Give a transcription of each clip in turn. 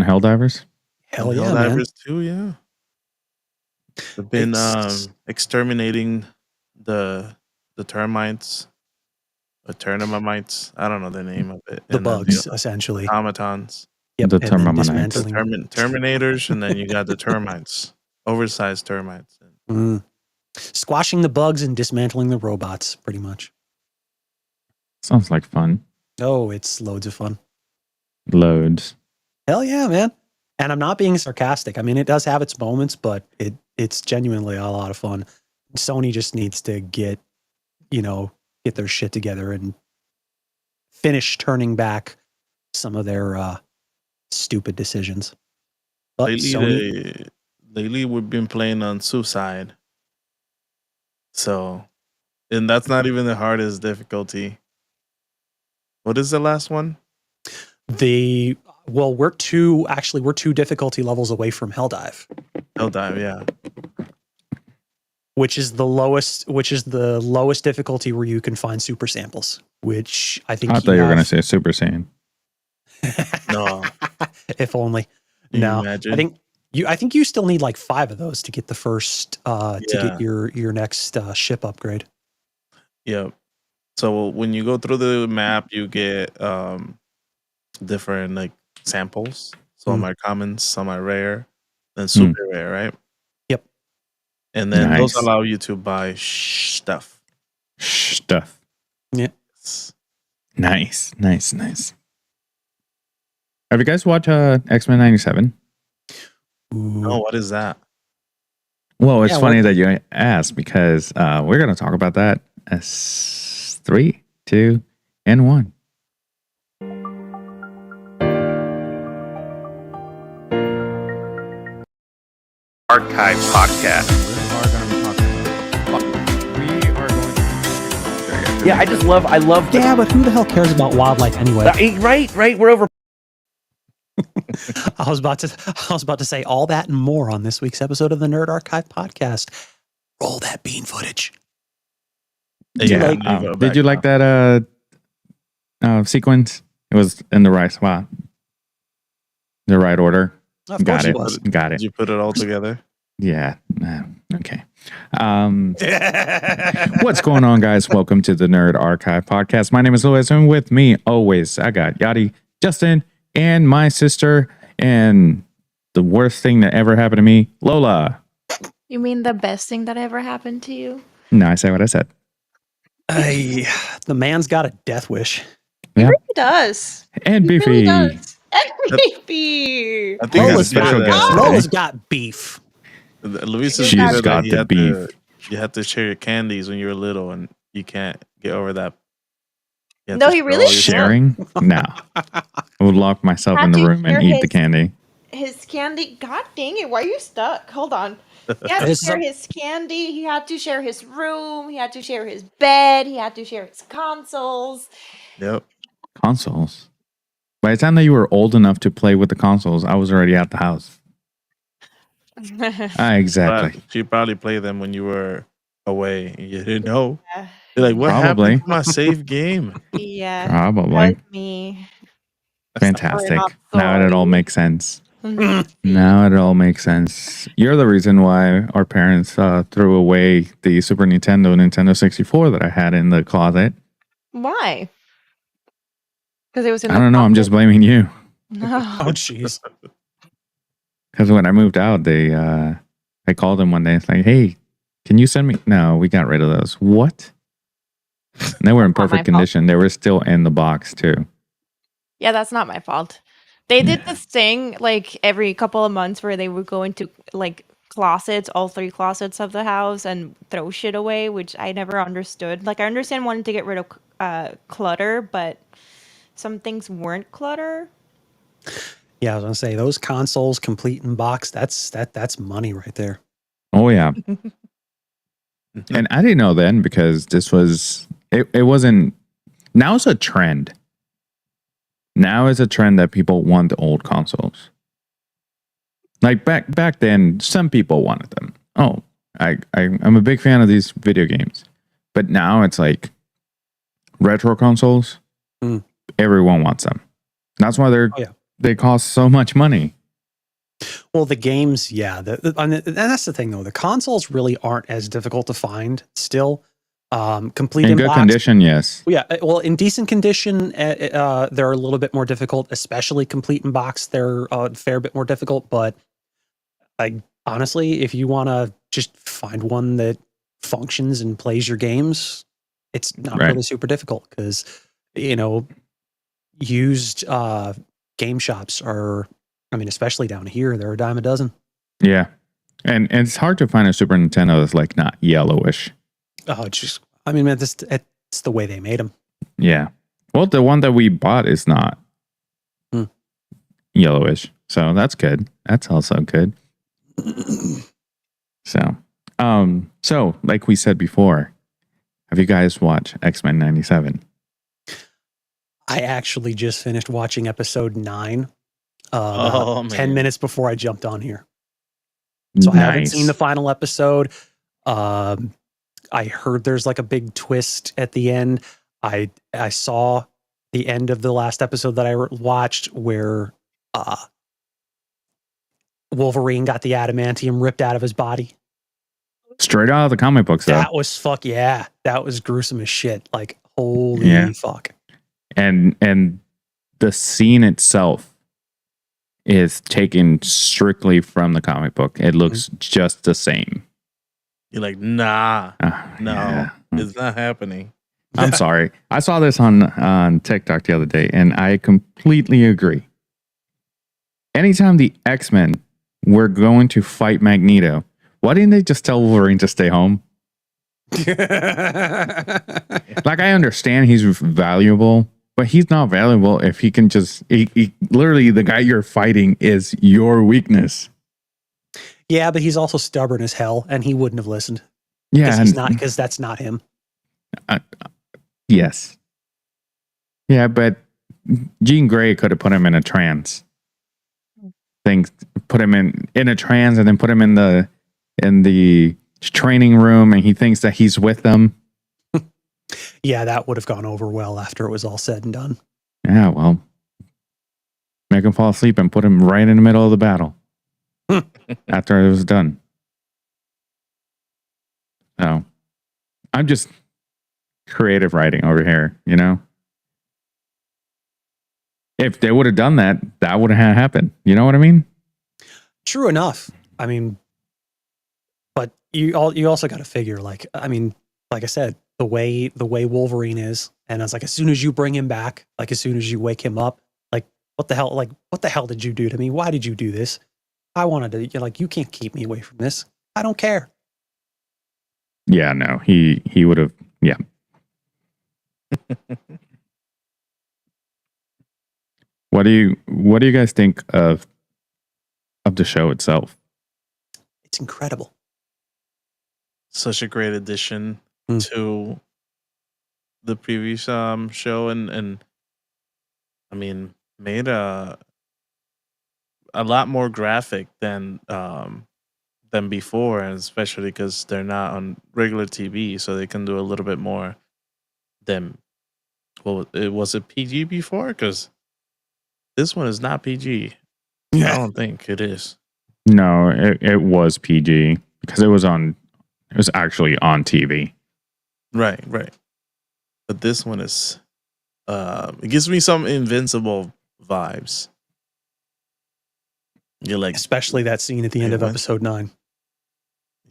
on Helldivers? Hell yeah, man. Helldivers too, yeah. They've been exterminating the termites, the termites. I don't know the name of it. The And then bugs, essentially. automatons. Yep, The and then termites. dismantling. Terminators, and then you got the termites. Oversized termites. Squashing the bugs and dismantling the robots, pretty much. Sounds like fun. Oh, it's loads of fun. Loads. Hell yeah, man. And I'm not being sarcastic. I mean, it does have its moments, but it's genuinely a lot of fun. Sony just needs to get their shit together and finish turning back some of their stupid decisions. But lately we've been playing on Suicide. So, and that's not even the hardest difficulty. What is the last one? We're two difficulty levels away from Helldive. Helldive, yeah. Which is the lowest difficulty where you can find super samples, which I think I thought you were going to say Super Saiyan. No. If only. Can no. you imagine? I think you still need like 5 of those to get the first to get your next ship upgrade. Yep. So when you go through the map, you get different like samples. Some are common, some are rare, and super rare, right? Yep. And then those allow you to buy stuff. Stuff. Yeah. Nice. Have you guys watched X-Men 97? No, what is that? Well, it's funny that you asked because we're going to talk about that as 3, 2, and 1. Archive podcast. Yeah, I love. Yeah, but who the hell cares about wildlife anyway? Right. We're over. I was about to say all that and more on this week's episode of the Nerd Archive podcast. Roll that bean footage. Did you like that sequence? It was in the right spot, the right order. Of course it was. Got it. Did you put it all together? Yeah. Okay. What's going on, guys? Welcome to the Nerd Archive podcast. My name is Lola, and with me always I got Yadi, Justin, and my sister, and the worst thing that ever happened to me, Lola. You mean the best thing that ever happened to you? No, I say what I said. The man's got a death wish. He really does. And he Beefy. Really does. And Beefy. I think Lola's got beef. Luis She's got the beef. You had to share your candies when you were little, and you can't get over that. No, he really sharing. No, I would lock myself in the room and eat the candy. His candy. God dang it! Why are you stuck? Hold on. He had to share his candy. He had to share his room. He had to share his bed. He had to share his consoles. Yep. Consoles. By the time that you were old enough to play with the consoles, I was already at the house. Exactly. She probably played them when you were away and you didn't know. Yeah. You're like, what happened to my save game? Yeah. Probably. Me. Fantastic. Now it all makes sense. Now it all makes sense. You're the reason why our parents threw away the Super Nintendo 64 that I had in the closet. Why? Because it was in I don't know. I'm just blaming you. No. Oh, jeez. Because when I moved out, I called them one day. It's like, hey, can you send me? No, we got rid of those. What? And they were in perfect condition. They were still in the box too. Yeah, that's not my fault. They did this thing like every couple of months where they would go into like closets, all 3 closets of the house, and throw shit away, which I never understood. Like I understand wanting to get rid of clutter, but some things weren't clutter. Yeah, I was gonna say those consoles complete in box. That's money right there. Oh yeah. And I didn't know then because this was it wasn't. Now it's a trend. Now it's a trend that people want the old consoles. Like back then, some people wanted them. Oh, I'm a big fan of these video games, but now it's like retro consoles. Everyone wants them. That's why they're they cost so much money. Well, the games, yeah. And that's the thing, though. The consoles really aren't as difficult to find still. Complete In in good box. condition, yes. Yeah, well, in decent condition, they're a little bit more difficult, especially complete in box. They're a fair bit more difficult, but honestly, if you want to just find one that functions and plays your games, it's not Right. really super difficult because, used game shops are, especially down here, they're a dime a dozen. Yeah. And it's hard to find a Super Nintendo that's like not yellowish. Oh, it's just, it's the way they made them. Yeah. Well, the one that we bought is not yellowish. So that's good. That's also good. So like we said before, have you guys watched X-Men 97? I actually just finished watching episode 9 Oh, 10 man. minutes before I jumped on here. So I haven't Nice. seen the final episode. I heard there's like a big twist at the end. I saw the end of the last episode that I watched where Wolverine got the adamantium ripped out of his body. Straight out of the comic books, though. That was that was gruesome as shit. Like, holy fuck. And the scene itself is taken strictly from the comic book. It looks just the same. You're like, nah, no, Yeah. it's not happening. I'm sorry. I saw this on TikTok the other day, and I completely agree. Anytime the X-Men were going to fight Magneto, why didn't they just tell Wolverine to stay home? Like, I understand he's valuable, but he's not valuable if he can just... He literally, the guy you're fighting is your weakness. Yeah, but he's also stubborn as hell, and he wouldn't have listened. Yeah. Because that's not him. Yes. Yeah, but Jean Grey could have put him in a trance. Put him in a trance and then put him in the training room, and he thinks that he's with them. Yeah, that would have gone over well after it was all said and done. Yeah, well, make him fall asleep and put him right in the middle of the battle after it was done. So, I'm just creative writing over here, you know? If they would have done that, that would have happened. You know what I mean? True enough. But you also got to figure, like I said, the way Wolverine is, and I was like, as soon as you bring him back, like as soon as you wake him up, like what the hell did you do to me? Why did you do this? I wanted to, you can't keep me away from this. I don't care. Yeah, no, he would have. Yeah. What do you guys think of the show itself? It's incredible. Such a great addition to the previous show, and made a lot more graphic than before, and especially because they're not on regular TV, so they can do a little bit more than. Well, was it PG before? Because this one is not PG. I don't think it is. No, it was PG because it was actually on TV. Right. But this one is it gives me some Invincible vibes. You're like, Especially that scene at the end of episode 9.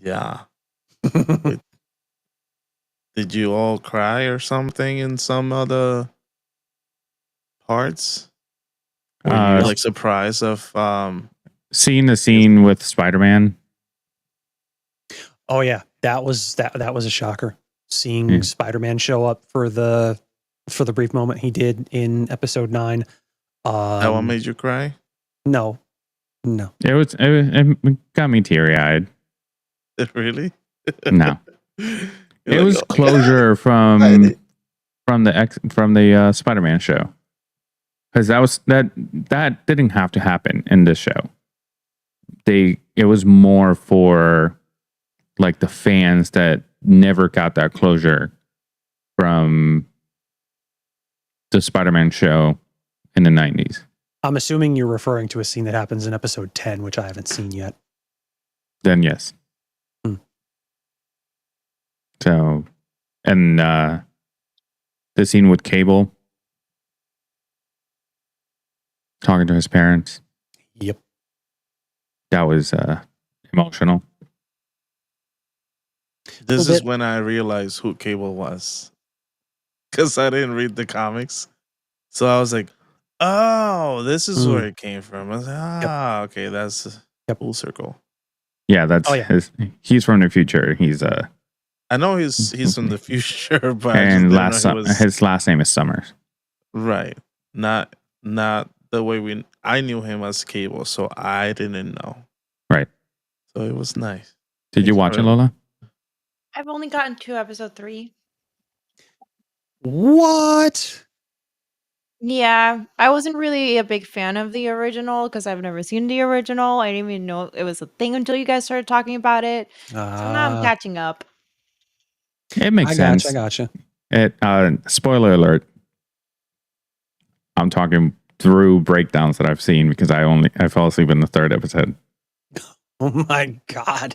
yeah. Did you all cry or something in some other parts? Were you like surprised of seeing the scene with Spider-Man? Oh yeah, that was a shocker. Seeing Spider-Man show up for the brief moment he did in episode 9. That one made you cry? No. It got me teary-eyed. Really? No. It was closure from the Spider-Man show, because that didn't have to happen in this show. It was more for like the fans that never got that closure from the Spider-Man show in the 90s. I'm assuming you're referring to a scene that happens in episode 10, which I haven't seen yet. Then yes. Hmm. So, and the scene with Cable talking to his parents, Yep. that was emotional. This Little is bit. when I realized who Cable was. Because I didn't read the comics. So I was like, oh, this is where it came from. I was like, okay, that's full circle. Yeah, that's Oh, yeah. he's from the future. He's I know he's from the future, but and I just didn't know he was his last name is Summers. right. Not the way I knew him as Cable, so I didn't know. Right. So it was nice. Did you watch it, Lola? I've only gotten to episode 3. What? Yeah, I wasn't really a big fan of the original because I've never seen the original. I didn't even know it was a thing until you guys started talking about it. So now I'm catching up. It makes sense. I gotcha. It spoiler alert. I'm talking through breakdowns that I've seen because I fell asleep in the 3rd episode. Oh my god.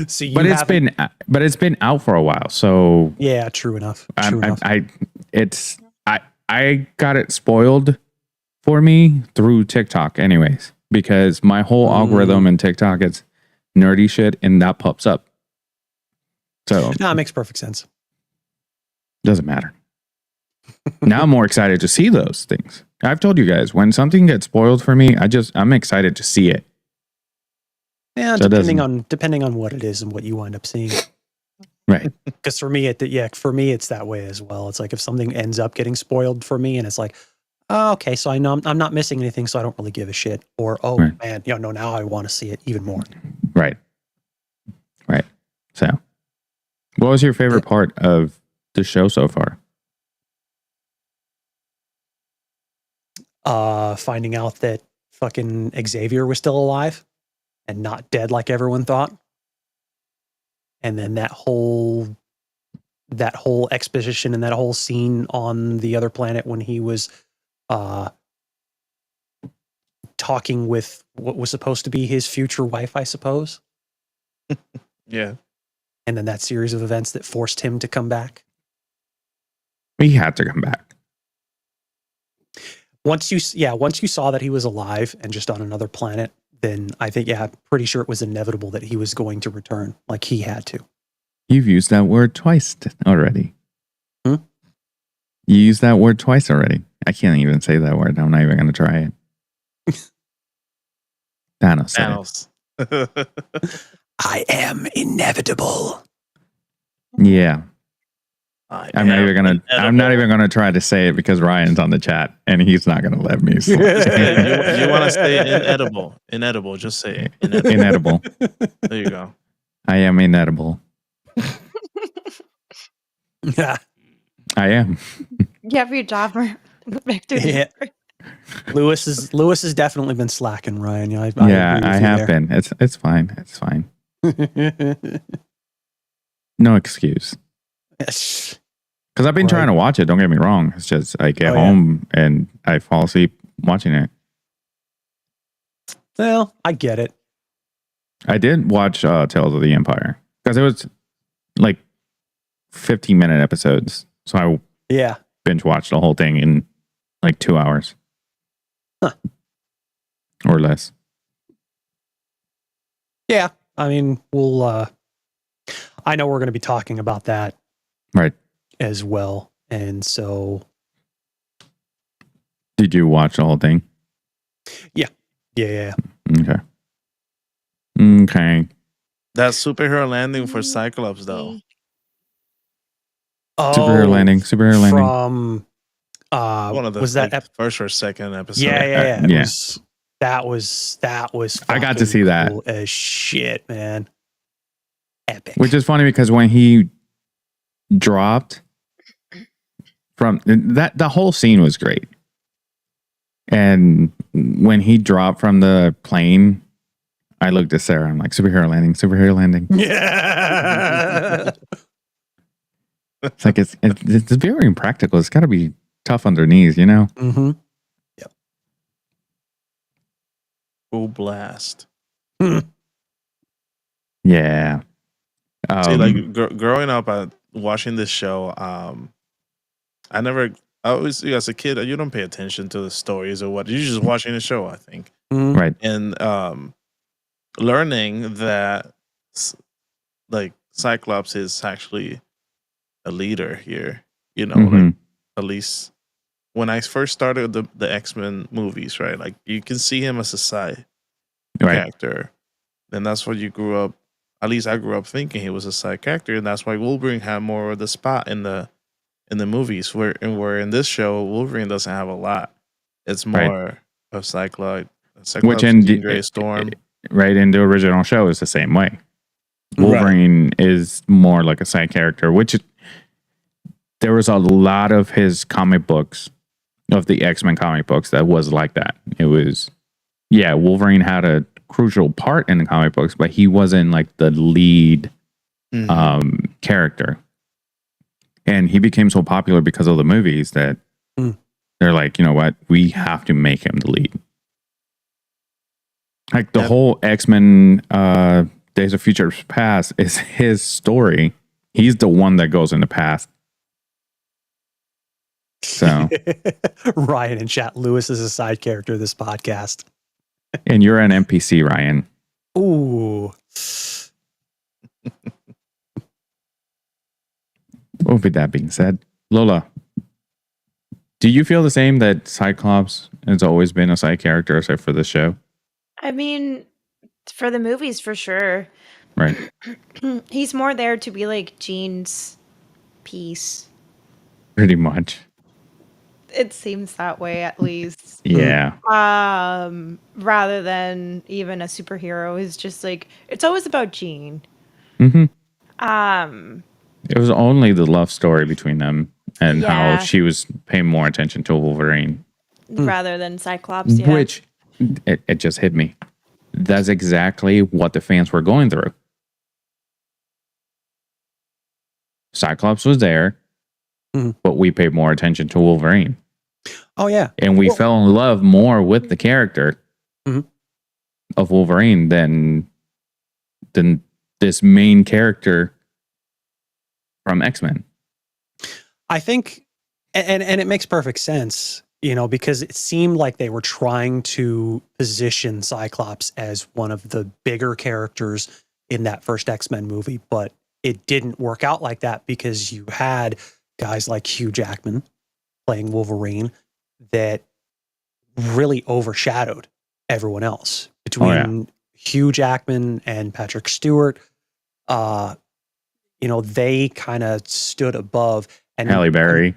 So you But it's been out for a while, so yeah, true enough. True enough. I got it spoiled for me through TikTok, anyways, because my whole algorithm in TikTok is nerdy shit, and that pops up. So No, it makes perfect sense. doesn't matter. Now I'm more excited to see those things. I've told you guys when something gets spoiled for me, I'm excited to see it. Yeah, So depending on what it is and what you wind up seeing. Right. Because for me, it's that way as well. It's like if something ends up getting spoiled for me, and it's like, oh, okay, so I know I'm not missing anything, so I don't really give a shit. Or Right. man, no, now I want to see it even more. Right. Right. So, what was your favorite part of the show so far? Finding out that fucking Xavier was still alive and not dead like everyone thought. And then that whole exposition and that whole scene on the other planet when he was talking with what was supposed to be his future wife, I suppose. Yeah. And then that series of events that forced him to come back. He had to come back. Once you saw that he was alive and just on another planet, then I think, I'm pretty sure it was inevitable that he was going to return. Like he had to. You've used that word twice already. Hmm? You used that word twice already. I can't even say that word. I'm not even going to try it. Thanos said it. I am inevitable. Yeah. I'm not even gonna try to say it because Ryan's on the chat and he's not gonna let me. So. you want to say inedible? Inedible. Just say it. Inedible. There you go. I am inedible. Yeah. I am. Yeah, for your job. Back to Yeah. Lewis has definitely been slacking, Ryan. Yeah, I I agree with you have been. It's fine. It's fine. No excuse. Yes. Because I've been trying to watch it. Don't get me wrong. It's just I get home and I fall asleep watching it. Well, I get it. I did watch Tales of the Empire because it was like 15-minute episodes. So I binge watched the whole thing in like 2 hours. Huh. Or less. Yeah. I mean, I know we're going to be talking about that. Right. As well. And so. Did you watch the whole thing? Yeah. Yeah. Okay. Okay. That superhero landing for Cyclops, though. Oh, Superhero landing. From one of the was that first or second episode? Yeah. That was I got to see that. Cool as shit, man. Epic. Which is funny because when he dropped from that, the whole scene was great. And when he dropped from the plane, I looked at Sarah. I'm like, superhero landing. Yeah. It's like it's very impractical. It's got to be tough on their knees, you know. Mm-hmm. Yep. full blast. Yeah. See, like growing up, watching this show, I always, as a kid, you don't pay attention to the stories or what. You're just watching the show, I think. Right. And learning that, like, Cyclops is actually a leader here, like, at least when I first started the X-Men movies, right? Like, you can see him as a side character. And that's what you grew up, at least I grew up thinking he was a side character, and that's why Wolverine had more of the spot in the movies, where in this show Wolverine doesn't have a lot. It's more of Cyclops, which in Jean Grey, Storm. Right, in the original show is the same way. Wolverine is more like a side character, which there was a lot of his comic books, of the X-Men comic books, that was like that. It was, Wolverine had a crucial part in the comic books, but he wasn't like the lead character. And he became so popular because of the movies that they're like, you know what, we have to make him the lead. Like the whole X-Men Days of Future Past is his story. He's the one that goes in the past. So Ryan in chat, Lewis is a side character of this podcast. And you're an NPC, Ryan. Ooh. With that being said, Lola, do you feel the same that Cyclops has always been a side character except for the show? I mean, for the movies, for sure. Right. He's more there to be like Jean's piece. Pretty much. It seems that way, at least. Yeah. Rather than even a superhero who's just like, it's always about Jean. It was only the love story between them and how she was paying more attention to Wolverine. Rather than Cyclops, Which, it just hit me. That's exactly what the fans were going through. Cyclops was there, but we paid more attention to Wolverine. Oh, yeah. And we fell in love more with the character of Wolverine than this main character from X-Men. I think, and it makes perfect sense, because it seemed like they were trying to position Cyclops as one of the bigger characters in that first X-Men movie, but it didn't work out like that because you had guys like Hugh Jackman playing Wolverine that really overshadowed everyone else. Between Hugh Jackman and Patrick Stewart, they kind of stood above. And Halle Berry.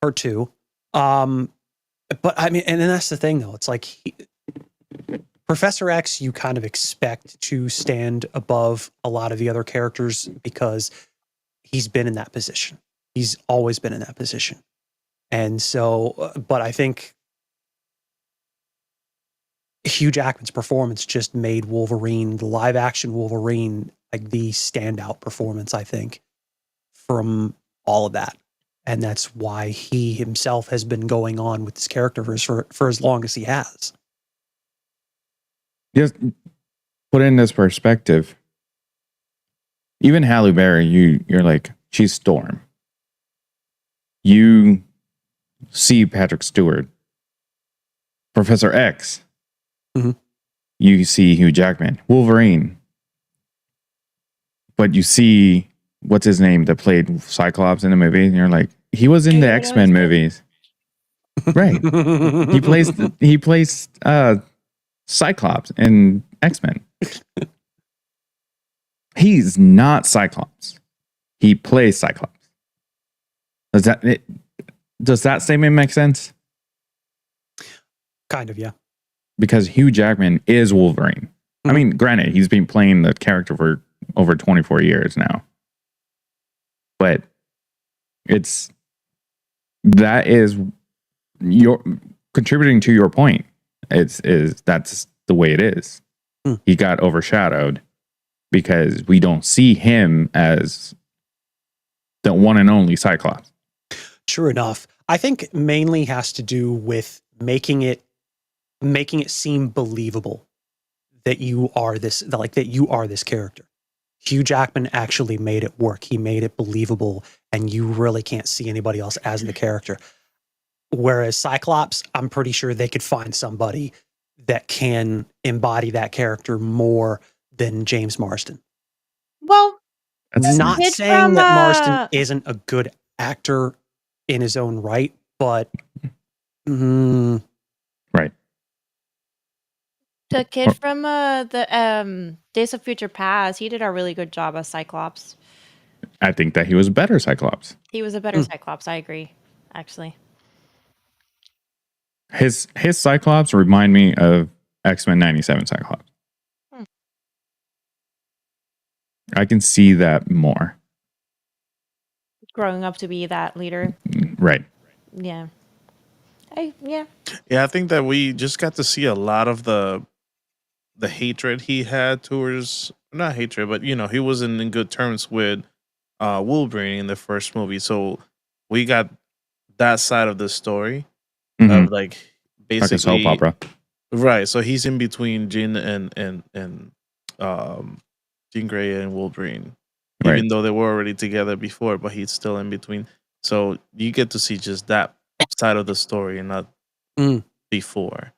Her too. But I mean, and then that's the thing though. It's like Professor X, you kind of expect to stand above a lot of the other characters because he's been in that position. He's always been in that position. And so, but I think Hugh Jackman's performance just made Wolverine, the live action Wolverine, like the standout performance, I think, from all of that. And that's why he himself has been going on with this character for as long as he has. Just put it in this perspective. Even Halle Berry, you're like, she's Storm. You see Patrick Stewart, Professor X. You see Hugh Jackman, Wolverine. But you see, what's his name that played Cyclops in the movie, and you're like, he was in the X-Men movies. Right. He plays Cyclops in X-Men. He's not Cyclops. He plays Cyclops. Does that statement make sense? Kind of, yeah. Because Hugh Jackman is Wolverine. I mean, granted, he's been playing the character for over 24 years now. But that is your contributing to your point. That's the way it is. He got overshadowed because we don't see him as the one and only Cyclops. True enough. I think mainly has to do with making it making it seem believable that you are this character. Hugh Jackman actually made it work. He made it believable, and you really can't see anybody else as the character. Whereas Cyclops, I'm pretty sure they could find somebody that can embody that character more than James Marsden. Well, That's Not kid saying from, that Marsden isn't a good actor in his own right, but right. the kid from the Days of Future Past, he did a really good job as Cyclops. I think that he was better Cyclops. He was a better Cyclops. I agree, actually. His Cyclops remind me of X-Men 97 Cyclops. I can see that more. Growing up to be that leader. Right. Yeah. Yeah, I think that we just got to see a lot of the hatred he had towards, not hatred, but he wasn't in good terms with Wolverine in the first movie. So we got that side of the story of like basically like a soap opera. Right. So he's in between Jean and Jean Grey and Wolverine. Right. Even though they were already together before, but he's still in between. So you get to see just that side of the story and not before.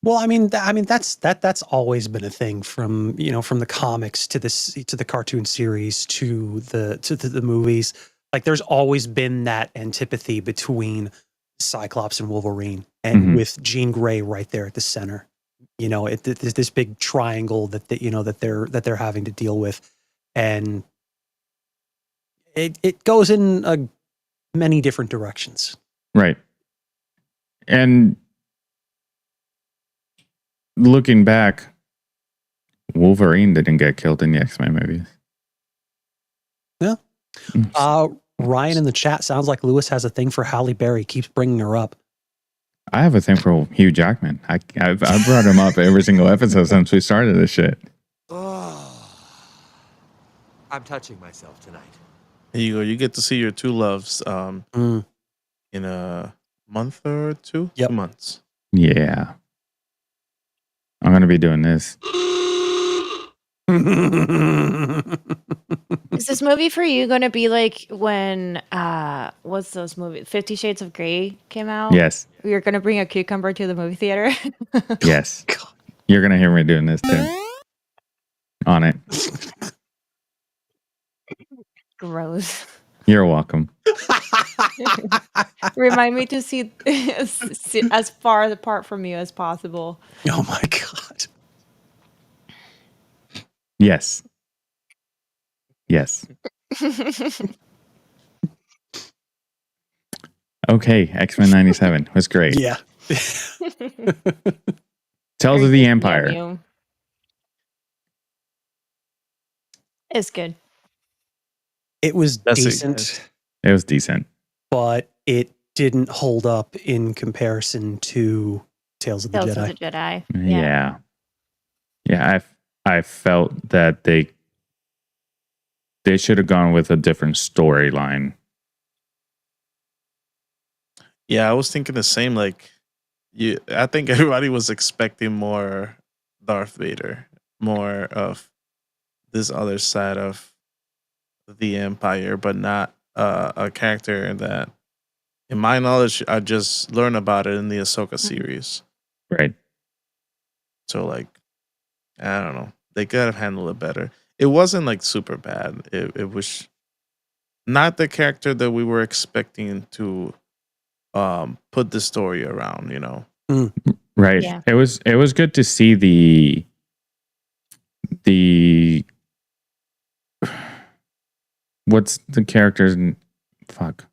Well, I mean, that's always been a thing from the comics to the cartoon series to the movies. Like, there's always been that antipathy between Cyclops and Wolverine, and with Jean Grey right there at the center. There's this big triangle that they're having to deal with, and it goes in many different directions. Right. And looking back, Wolverine didn't get killed in the X-Men movies. Yeah. Ryan in the chat sounds like Lewis has a thing for Halle Berry. Keeps bringing her up. I have a thing for Hugh Jackman. I've brought him up every single episode since we started this shit. Oh, I'm touching myself tonight. Here you go. You get to see your two loves in a month or two? Yep. 2 months. Yeah. I'm going to be doing this. Is this movie for you going to be like when what's those movies? 50 Shades of Grey came out? Yes. You're going to bring a cucumber to the movie theater? Yes. You're going to hear me doing this too. On it. Gross. You're welcome. Remind me to see as far apart from you as possible. Oh my God. Yes. Yes. Okay, X-Men 97 was great. Yeah. Tales of the Empire. It's good. It was That's decent, It was decent. but it didn't hold up in comparison to Tales of the Tales Jedi. of the Jedi. Yeah. I felt that they should have gone with a different storyline. Yeah, I was thinking the same. Like, I think everybody was expecting more Darth Vader, more of this other side of the Empire, but not a character that, in my knowledge, I just learned about it in the Ahsoka series. Right. So, like, I don't know. They could have handled it better. It wasn't like super bad. It was not the character that we were expecting to put the story around, Right. Yeah. It was good to see the what's the characters in fuck.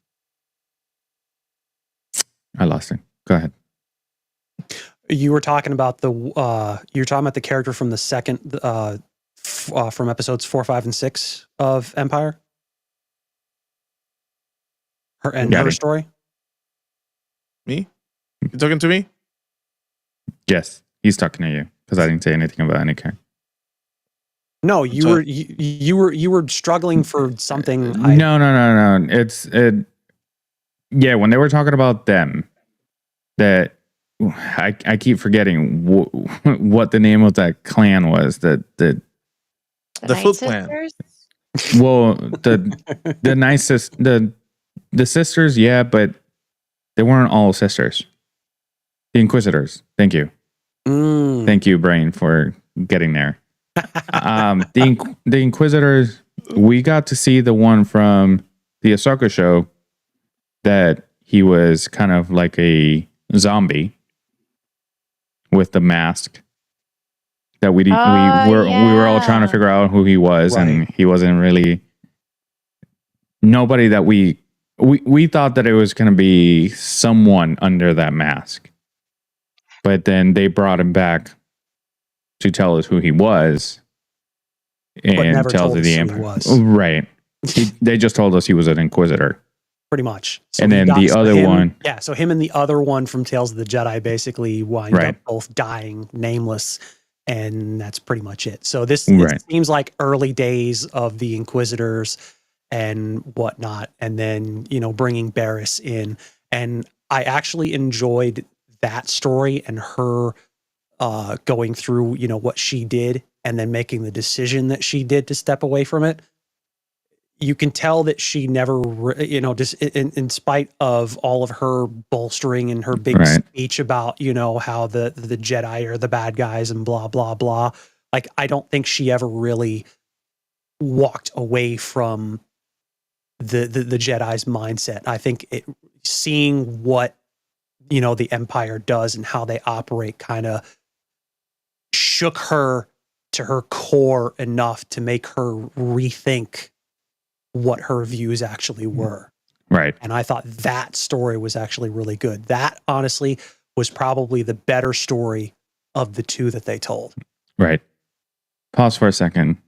I lost it. Go ahead. You were talking about the character from the second from episodes 4, 5, and 6 of Empire. Her story. Me? You talking to me? Yes, he's talking to you because I didn't say anything about any character. No, you were struggling for something. No. Yeah, when they were talking about them, that I keep forgetting what the name of that clan was. The Night Foot Clan. Sisters? Well, the nicest the sisters, yeah, but they weren't all sisters. The Inquisitors. Thank you. Thank you, Brain, for getting there. The Inquisitors, we got to see the one from the Ahsoka show that he was kind of like a zombie with the mask. That we were all trying to figure out who he was, Right. and he wasn't really nobody that we thought that it was going to be someone under that mask. But then they brought him back to tell us who he was, and never tell told us us the who he Empire. was. Right. They just told us he was an Inquisitor. Pretty much. So And we then got the to other him- one- Yeah, so him and the other one from Tales of the Jedi basically wind Right. up both dying nameless, and that's pretty much it. So this Right. it seems like early days of the Inquisitors and whatnot, and then, bringing Barriss in. And I actually enjoyed that story and her going through, what she did and then making the decision that she did to step away from it. You can tell that she never, just in spite of all of her bolstering and her big Right. speech about, how the Jedi are the bad guys and blah, blah, blah. Like, I don't think she ever really walked away from the Jedi's mindset. I think seeing what, the Empire does and how they operate kind of shook her to her core enough to make her rethink what her views actually were. Right. And I thought that story was actually really good. That honestly was probably the better story of the two that they told. Right. Pause for a second.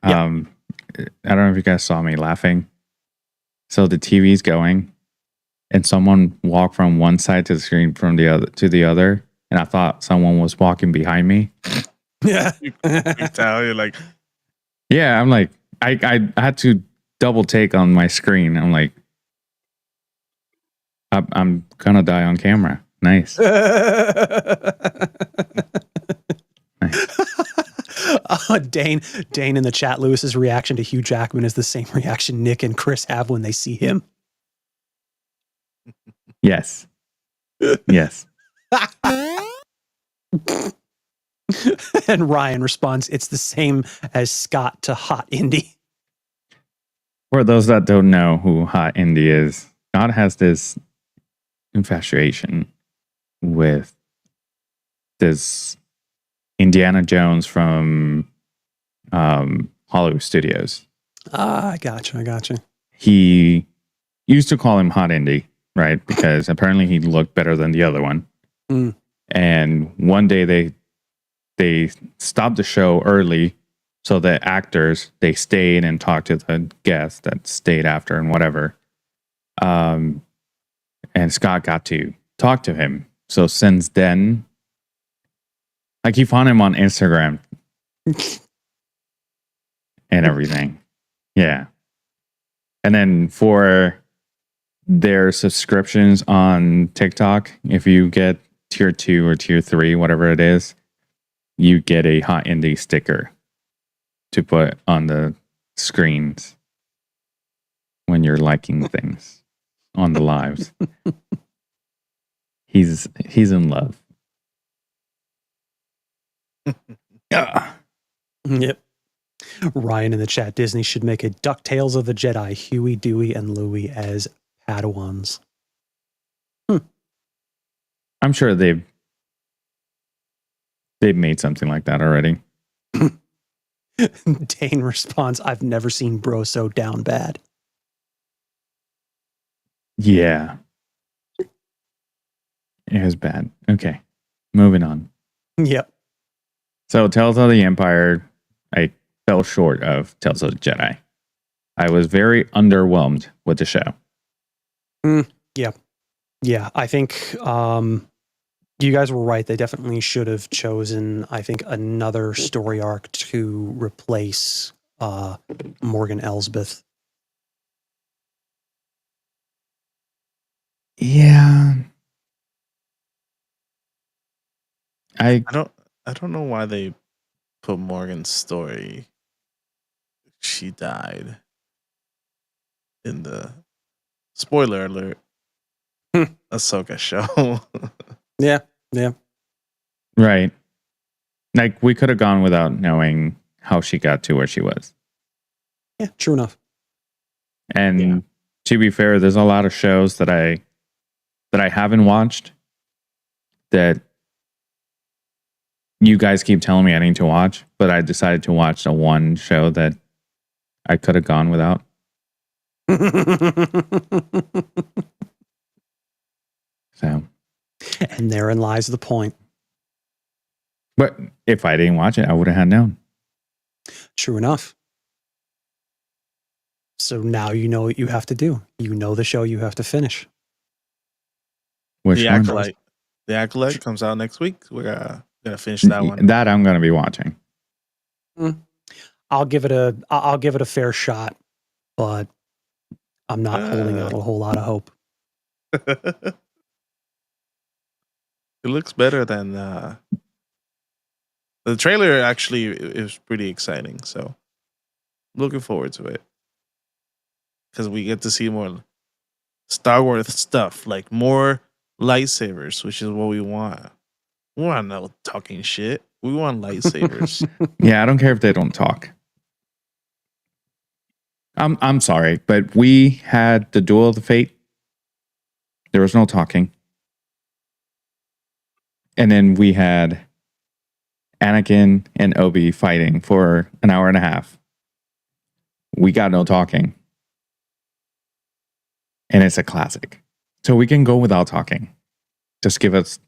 Yeah. I don't know if you guys saw me laughing. So the TV's going, and someone walked from one side to the screen from the other to the other, and I thought someone was walking behind me. Yeah. You tell you're like, Yeah, I'm like, I had to double take on my screen. I'm like, I'm gonna die on camera. Nice. Dane in the chat, Lewis's reaction to Hugh Jackman is the same reaction Nick and Chris have when they see him. Yes. Yes. And Ryan responds, it's the same as Scott to Hot Indy. For those that don't know who Hot Indy is, God has this infatuation with this Indiana Jones from Hollywood Studios. I gotcha. He used to call him Hot Indy, right? Because apparently he looked better than the other one. Mm. And one day they stopped the show early, so the actors, they stayed and talked to the guests that stayed after and whatever. And Scott got to talk to him. So since then, like, he found him on Instagram and everything. Yeah. And then for their subscriptions on TikTok, if you get tier 2 or tier 3, whatever it is, you get a Hot Indie sticker to put on the screens when you're liking things on the lives. He's in love. Yeah. Yep. Ryan in the chat, Disney should make a DuckTales of the Jedi, Huey, Dewey, and Louie as Padawans. I'm sure they've made something like that already. Dane responds, I've never seen bro so down bad. Yeah. It was bad. Okay. Moving on. Yep. So Tales of the Empire, I fell short of Tales of the Jedi. I was very underwhelmed with the show. Yeah, I think you guys were right. They definitely should have chosen, I think, another story arc to replace Morgan Elsbeth. Yeah. I I don't know why they put Morgan's story. She died in the spoiler alert Ahsoka show. Yeah. right. Like we could have gone without knowing how she got to where she was. Yeah, true enough. And to be fair, there's a lot of shows that I haven't watched that you guys keep telling me I need to watch, but I decided to watch the one show that I could have gone without. So, and therein lies the point. but if I didn't watch it, I would have had known. True enough. So now you know what you have to do. You know the show you have to finish. Which The one? Acolyte. The Acolyte comes out next week. We're gonna finish that one. That I'm going to be watching. I'll give it a fair shot, but I'm not holding out a whole lot of hope. It looks better than the trailer. Actually, is pretty exciting. So, looking forward to it because we get to see more Star Wars stuff, like more lightsabers, which is what we want. We want no talking shit. We want lightsabers. Yeah, I don't care if they don't talk. I'm sorry, but we had the Duel of the Fate. There was no talking. And then we had Anakin and Obi fighting for an hour and a half. We got no talking. And it's a classic. So we can go without talking. Just give us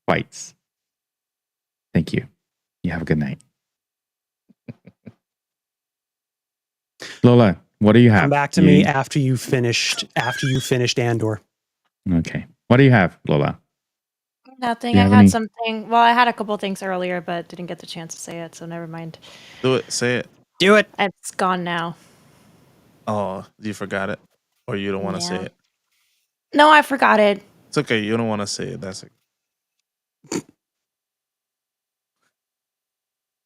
fights. Thank you. You have a good night. Lola, what do you have? Come back to me after you finished Andor. Okay. What do you have, Lola? Nothing. Do you I have had any- something. Well, I had a couple things earlier, but didn't get the chance to say it, so never mind. Do it. Say it. Do it. It's gone now. Oh, you forgot it, or you don't want to say Yeah. it. No, I forgot it. It's okay. You don't want to say it. That's it.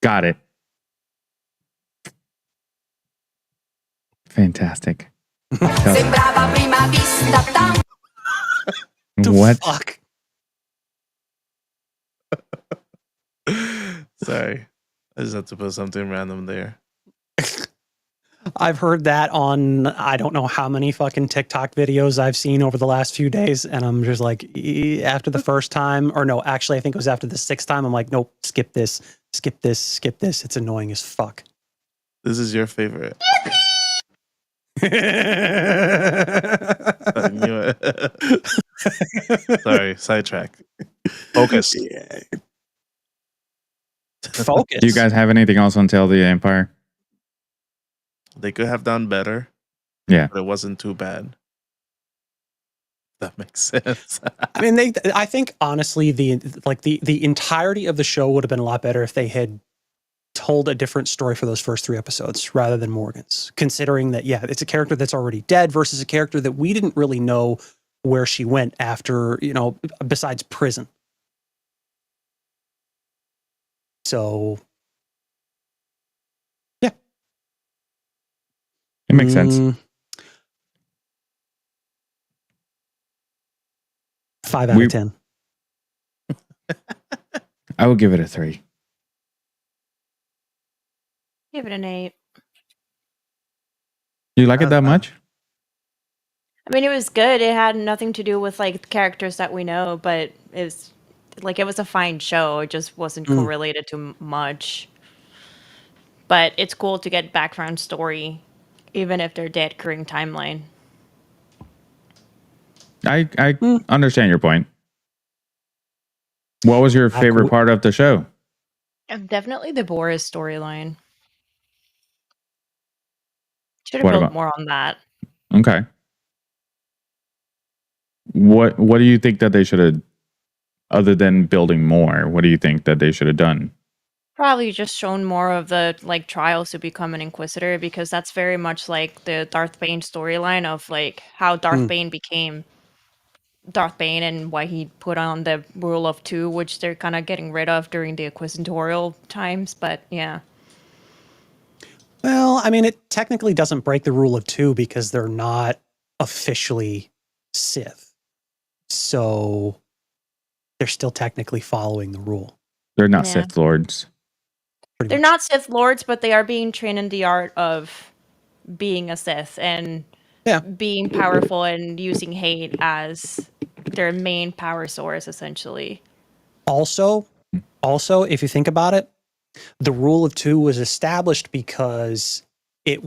Got it. Fantastic. Sembrava prima vista tan What? Fuck. Sorry, I just have to put something random there. I've heard that on I don't know how many fucking TikTok videos I've seen over the last few days, and I'm just like, after the first time, or no, actually, I think it was after the sixth time. I'm like, nope, skip this. It's annoying as fuck. This is your favorite. I knew it. Sorry, sidetrack. Focus. Yeah. Focus. Do you guys have anything else on Tale of the Empire? They could have done better. Yeah. But it wasn't too bad. That makes sense. I mean, I think honestly, the entirety of the show would have been a lot better if they had told a different story for those first 3 episodes rather than Morgan's. Considering that, yeah, it's a character that's already dead versus a character that we didn't really know where she went after, besides prison. So, yeah, It makes sense. 5 out of 10. I would give it a 3. Give it an 8. You like it that much? I mean, it was good. It had nothing to do with like the characters that we know, but it was a fine show. It just wasn't correlated to much. But it's cool to get background story, even if they're dead current timeline. I understand your point. What was your favorite part of the show? Definitely the Boris storyline. Should What have built about- more on that. Okay. What do you think that they should have, other than building more, what do you think that they should have done? Probably just shown more of the like trials to become an Inquisitor, because that's very much like the Darth Bane storyline of like how Darth Bane became Darth Bane and why he put on the rule of 2, which they're kind of getting rid of during the Inquisitorial times. But yeah. Well, I mean, it technically doesn't break the rule of 2 because they're not officially Sith. So they're still technically following the rule. They're not Yeah. Sith Lords. pretty They're much. not Sith Lords, but they are being trained in the art of being a Sith and Yeah. being powerful and using hate as their main power source, essentially. Also, if you think about it, the rule of 2 was established because there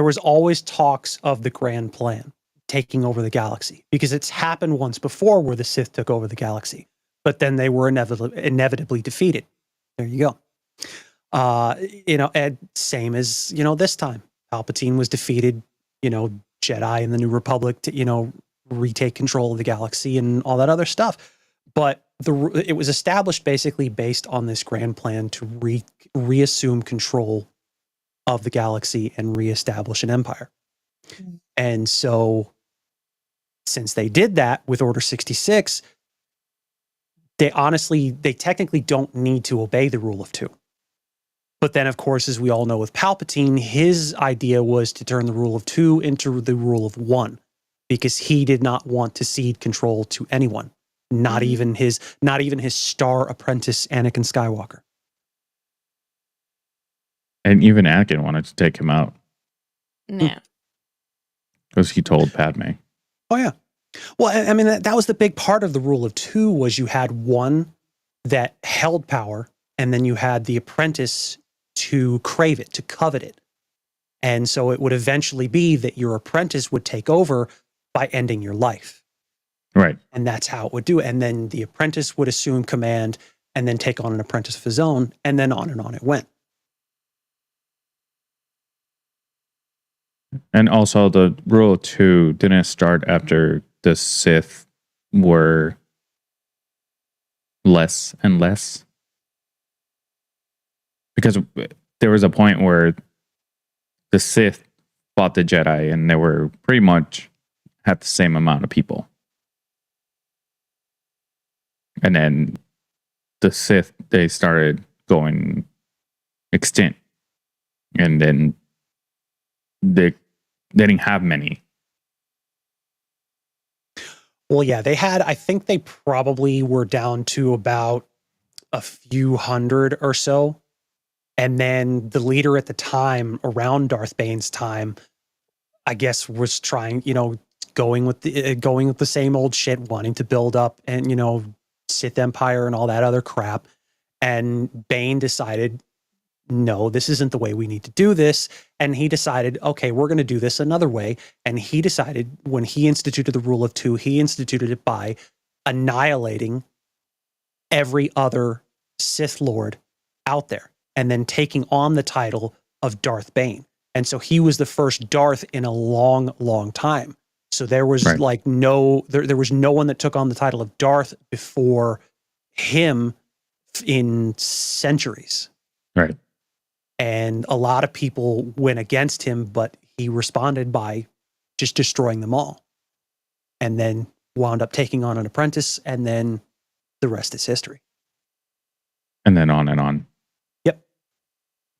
was always talks of the grand plan taking over the galaxy, because it's happened once before where the Sith took over the galaxy, but then they were inevitably defeated. There you go. And same as, this time, Palpatine was defeated, Jedi and the New Republic to, retake control of the galaxy and all that other stuff. But it was established basically based on this grand plan to reassume control of the galaxy and reestablish an empire. And so, since they did that with Order 66, they technically don't need to obey the rule of 2. But then, of course, as we all know with Palpatine, his idea was to turn the rule of 2 into the rule of 1, because he did not want to cede control to anyone, not even his star apprentice Anakin Skywalker. And even Anakin wanted to take him out Yeah. because he told Padme. Oh, yeah. Well, I mean, that was the big part of the rule of 2, was you had one that held power, and then you had the apprentice to crave it, to covet it. And so it would eventually be that your apprentice would take over by ending your life. Right. And that's how it would do it. And then the apprentice would assume command and then take on an apprentice of his own, and then on it went. And also, the rule of 2 didn't start after the Sith were less and less. Because there was a point where the Sith fought the Jedi, and they were pretty much had the same amount of people. And then the Sith, they started going extinct. And then they didn't have many. Well, yeah, I think they probably were down to about a few hundred or so. And then the leader at the time, around Darth Bane's time, I guess was trying, going with the same old shit, wanting to build up and, Sith Empire and all that other crap. And Bane decided, no, this isn't the way we need to do this. And he decided, okay, we're going to do this another way. And he decided, when he instituted the rule of 2, he instituted it by annihilating every other Sith Lord out there, and then taking on the title of Darth Bane. And so he was the first Darth in a long, long time. So there was there was no one that took on the title of Darth before him in centuries. Right. And a lot of people went against him, but he responded by just destroying them all. And then wound up taking on an apprentice, and then the rest is history. And then on and on. Yep.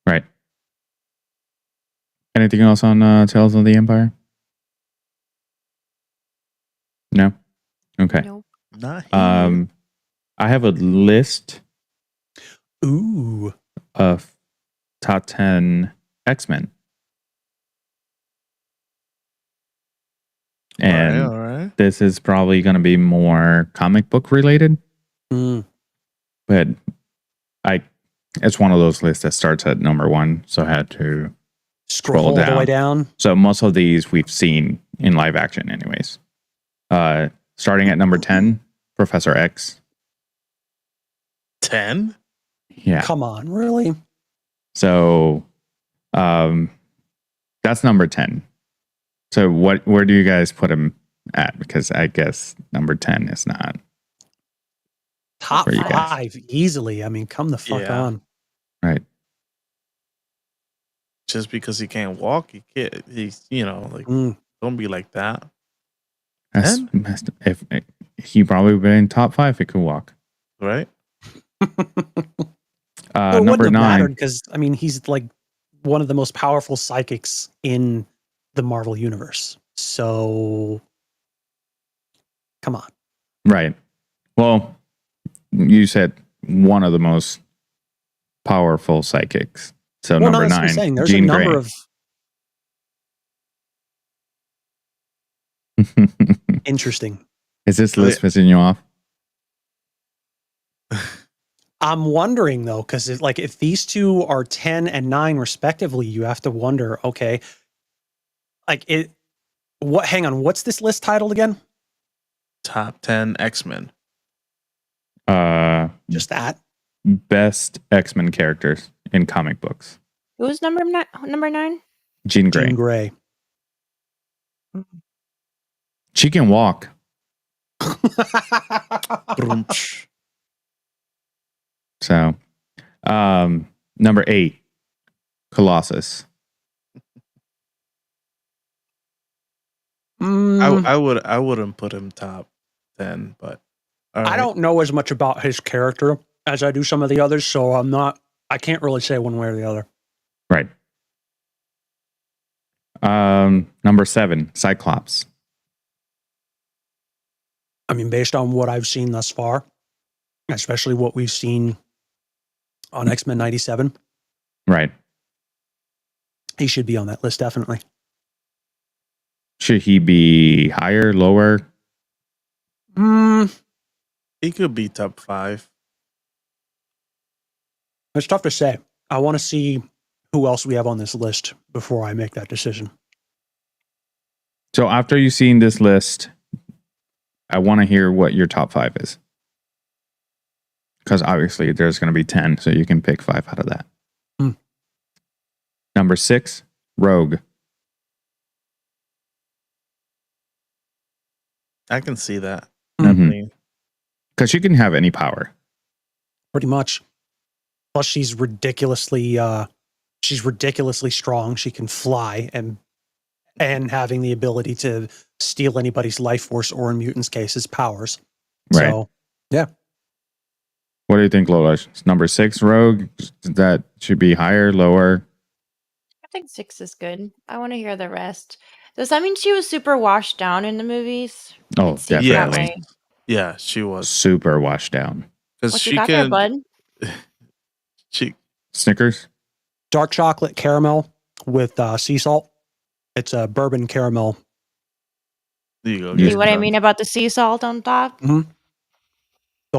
Right. Anything else on Tales of the Empire? No? Okay. Nope. Not I have a list Ooh. of top 10 X-Men. And all right. this is probably going to be more comic book related, Mm. but it's one of those lists that starts at number 1, so I had to Scroll all down. the way down. So most of these we've seen in live action anyways. Starting at number 10, Professor X. 10? Yeah. Come on, really? So that's number 10. So where do you guys put him at? Because I guess number 10 is not. Top For you guys. 5 easily. I mean, come the fuck Yeah. on. Right. Just because he can't walk, he's, Mm. don't be like that. That's And- messed up. If he probably would be in top 5 if he could walk. Right? Well, it Number wouldn't have 9. mattered because I mean he's like one of the most powerful psychics in the Marvel universe. So come on. Right. Well, you said one of the most powerful psychics. So Well, no, number that's what I'm 9, saying. There's Jean a number Grey. of interesting. Is this list pissing you off? I'm wondering though, because like if these two are 10 and 9 respectively, you have to wonder, okay, like it what hang on, what's this list titled again? Top 10 X-Men. Just that. Best X-Men characters in comic books. Who's number 9? Jean Grey. Jean Grey. She can walk. Brunch. So, number 8, Colossus. I wouldn't put him top 10, but all I right. don't know as much about his character as I do some of the others, so I can't really say one way or the other. Right. Number 7, Cyclops. I mean, based on what I've seen thus far, especially what we've seen on X-Men 97, Right. he should be on that list, definitely. Should he be higher, lower? He could be top 5. It's tough to say. I want to see who else we have on this list before I make that decision. So after you've seen this list, I want to hear what your top 5 is. Because obviously there's going to be 10, so you can pick 5 out of that. Number 6, Rogue. I can see that. Mhm. Definitely. Because she can have any power. Pretty much. Plus, she's ridiculously strong. She can fly and having the ability to steal anybody's life force, or in mutants' cases, powers. Right. So, yeah. What do you think, Lola? Number 6, Rogue. That should be higher, lower? I think 6 is good. I want to hear the rest. Does that mean she was super washed down in the movies? Oh, It seems that definitely. way. Yeah, she was. Super washed down. Because What you she got there, can. bud? She Snickers? Dark chocolate caramel with sea salt. It's a bourbon caramel. there you go. You See what I mean about the sea salt on top? The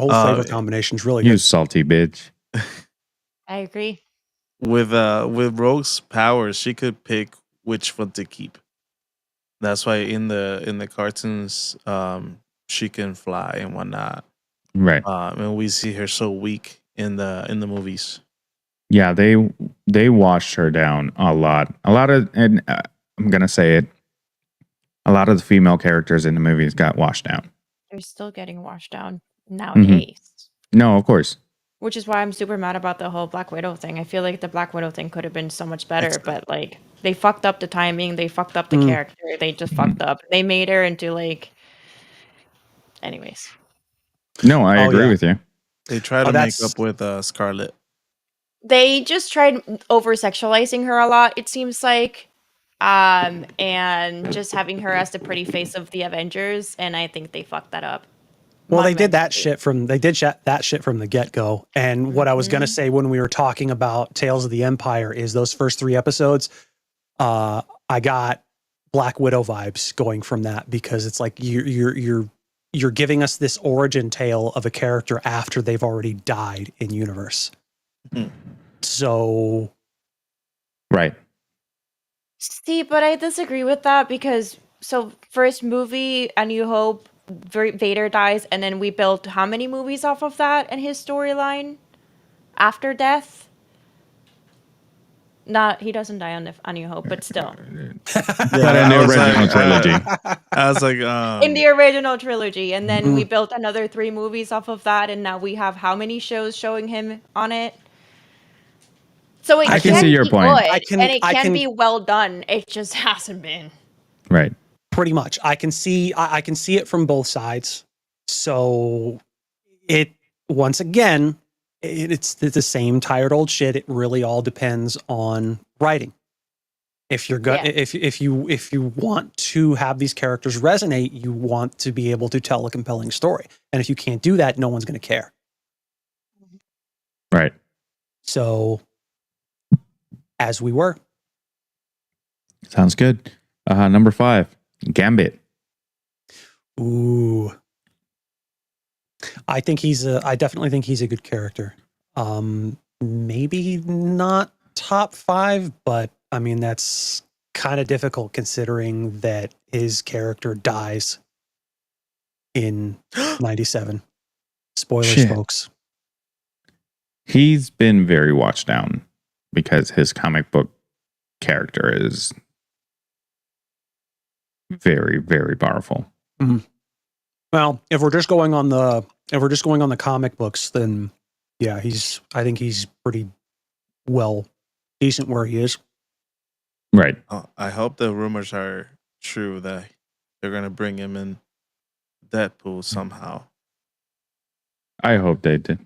whole Uh, flavor combination is really You good. salty bitch. I agree. With Rogue's powers, she could pick which one to keep. That's why in the cartoons, she can fly and whatnot. Right. And we see her so weak in the movies. Yeah, they washed her down a lot. And I'm going to say it, a lot of the female characters in the movies got washed down. They're still getting washed down nowadays. No, of course. Which is why I'm super mad about the whole Black Widow thing. I feel like the Black Widow thing could have been so much better, but like they fucked up the timing, they fucked up the character, they just fucked up. They made her into like anyways. No, I Oh, agree yeah. with you. They try to make that's- up with Scarlet. They just tried over sexualizing her a lot, it seems like. And just having her as the pretty face of the Avengers, and I think they fucked that up. Well, they did that monumentally. shit from the get-go. And what I was going to say when we were talking about Tales of the Empire is those first 3 episodes, I got Black Widow vibes going from that, because it's like you're giving us this origin tale of a character after they've already died in universe. So Right. See, but I disagree with that because first movie, A New Hope, Vader dies, and then we built how many movies off of that and his storyline after death? He doesn't die on A New Hope, but still. But in the original trilogy. I was like, In the original trilogy, and then we built another 3 movies off of that, and now we have how many shows showing him on it? So it I can can see your be point. good, I can- and it I can can- be well done. It just hasn't been. Right. Pretty much. I can see it from both sides. So it once again, it's the same tired old shit. It really all depends on writing. If you're good, Yeah. if you want to have these characters resonate, you want to be able to tell a compelling story. And if you can't do that, no one's going to care. Right. So, as we were. Sounds good. Number 5, Gambit. Ooh. I definitely think he's a good character. Maybe not top 5, but I mean, that's kind of difficult considering that his character dies in 97. Spoilers, Shit. folks. He's been very watched down because his comic book character is very, very powerful. Well, if we're just going on the comic books, then yeah, I think he's pretty decent where he is. Right. I hope the rumors are true that they're gonna bring him in Deadpool somehow. I hope they do.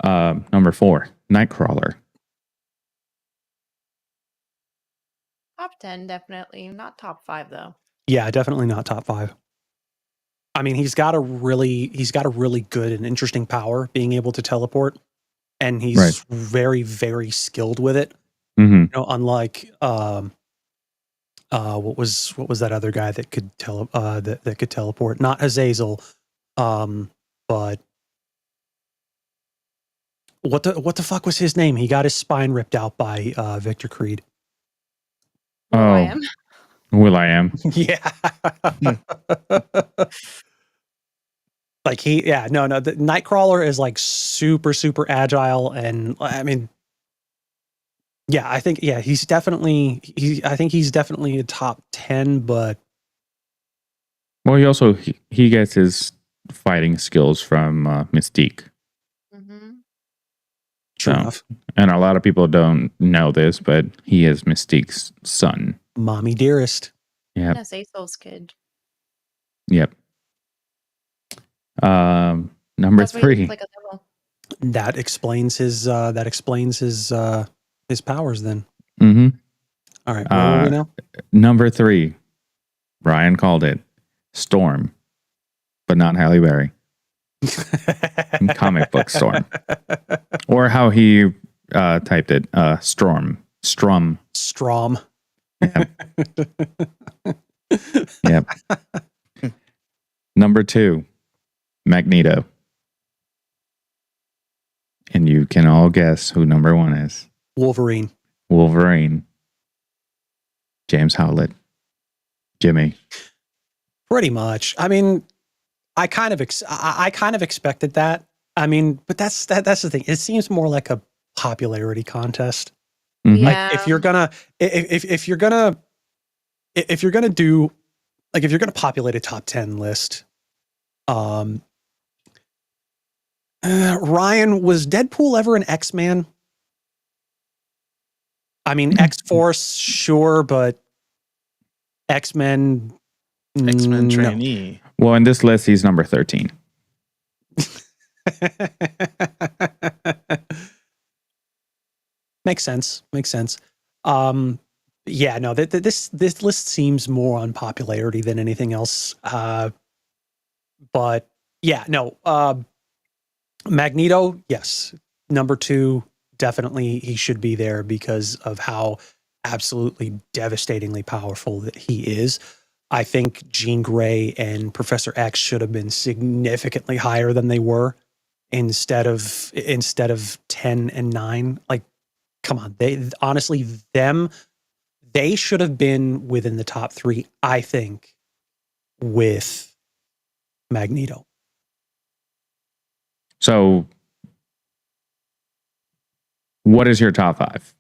Number 4, Nightcrawler. Top 10, definitely. Not top 5, though. Yeah, definitely not top 5. I mean, he's got a really good and interesting power, being able to teleport, and he's Right. very, very skilled with it. Mm-hmm. You know, unlike what was that other guy that could that could teleport? Not Azazel, but what the fuck was his name? He got his spine ripped out by Victor Creed. I Oh, am. Will.i.am. Yeah. Like the Nightcrawler is like super, super agile. And I mean, yeah, I think he's definitely a top 10, but Well, he gets his fighting skills from Mystique. Mm-hmm. true So- enough. And a lot of people don't know this, but he is Mystique's son. Mommy dearest. Yep. Azazel's kid. Yep. Number That's why he 3. looks like a devil. That explains his his powers then. Mm-hmm. All right, where were we now? Number 3. Ryan called it Storm, but not Halle Berry. Comic book Storm. Or how he typed it, Strom. Strom. Yep. Number 2, Magneto. And you can all guess who number 1 is. Wolverine. Wolverine. James Howlett. Jimmy. Pretty much. I mean, I kind of expected that. I mean, but that's the thing. It seems more like a popularity contest. Mhm. Yeah. Like if you're gonna populate a top 10 list, Ryan, was Deadpool ever an X-Man? I mean, X-Force, sure, but X-Men, X-Men no. trainee. Well, in this list, he's number 13. Makes sense. Yeah, no, this list seems more on popularity than anything else. But yeah, no, Magneto, yes. Number 2, definitely he should be there because of how absolutely devastatingly powerful that he is. I think Jean Grey and Professor X should have been significantly higher than they were instead of 10 and 9. Like, come on, they should have been within the top 3, I think, with Magneto. So, what is your top 5?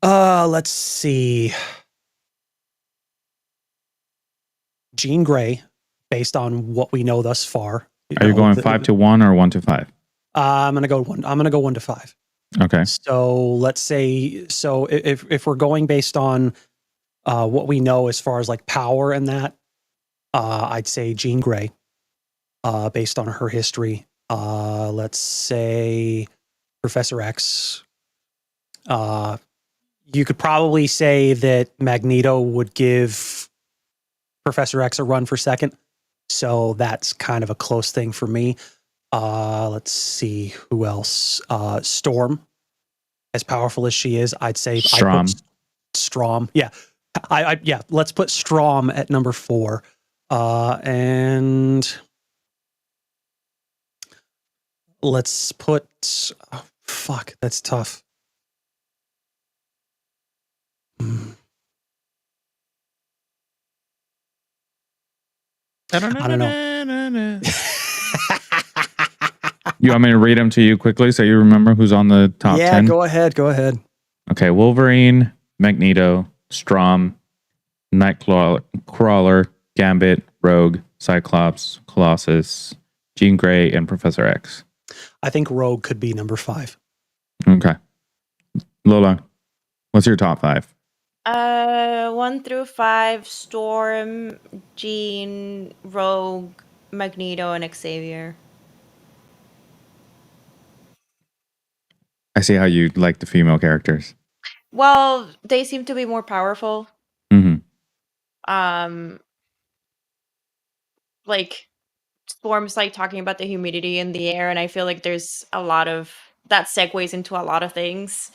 Let's see. Jean Grey, based on what we know thus far. Are you going 5 to 1 or 1 to 5? I'm gonna go 1 to 5. Okay. So let's say, if we're going based on what we know as far as like power and that, I'd say Jean Grey, based on her history. Let's say Professor X. You could probably say that Magneto would give Professor X a run for second. So that's kind of a close thing for me. Let's see who else. Storm, as powerful as she is, I'd say Strom. Strom. Yeah. Yeah, let's put Strom at number 4. And let's put fuck, that's tough. I don't know. You want me to read them to you quickly so you remember who's on the top 10? Yeah, go ahead. Okay, Wolverine, Magneto, Strom, Nightcrawler, Gambit, Rogue, Cyclops, Colossus, Jean Grey, and Professor X. I think Rogue could be number 5. Okay. Lola, what's your top 5? 1 through 5, Storm, Jean, Rogue, Magneto, and Xavier. I see how you like the female characters. Well, they seem to be more powerful. Mm-hmm. Like Storm's like talking about the humidity in the air, and I feel like there's a lot of that segues into a lot of things,